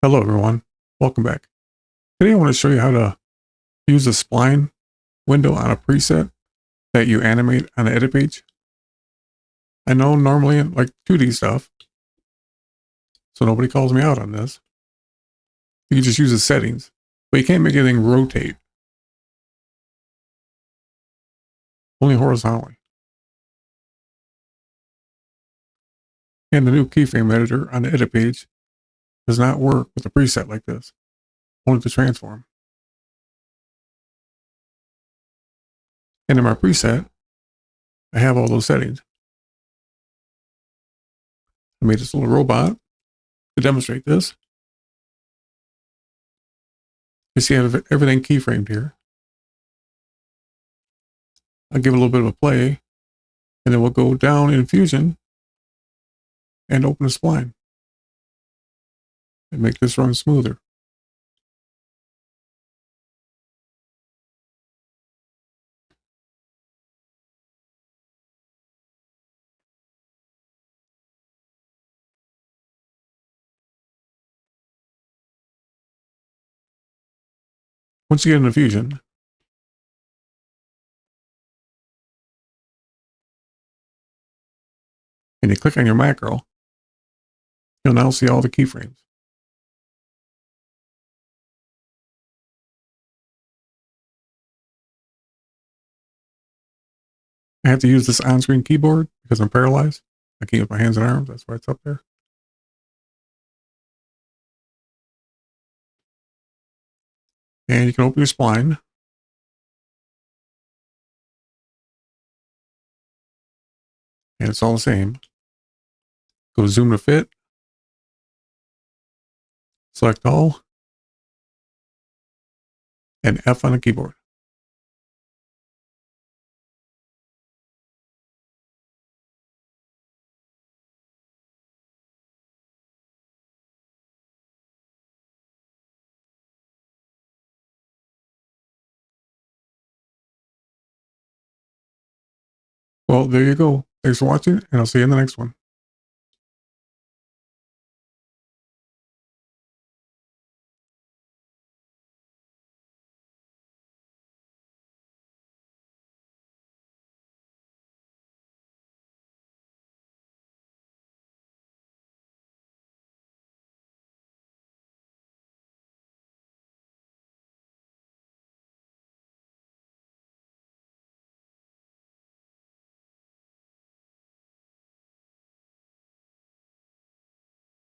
Hello everyone, welcome back. Today I want to show you how to use the spline window on a preset that you animate on the edit page. I know normally I like 2D stuff, so nobody calls me out on this. You can just use the settings, but you can't make anything rotate, only horizontally. And the new keyframe editor on the edit page does not work with a preset like this, only the transform. And in my preset, I have all those settings. I made this little robot to demonstrate this. You see I have everything keyframed here. I'll give it a little bit of a play, and then we'll go down in Fusion and open a spline and make this run smoother. Once you get into Fusion, and you click on your macro, you'll now see all the keyframes. I have to use this on-screen keyboard because I'm paralyzed. I can't use my hands and arms, that's why it's up there. And you can open your spline. And it's all the same. Go zoom to fit. Select all. And F on the keyboard. Well, there you go. Thanks for watching, and I'll see you in the next one.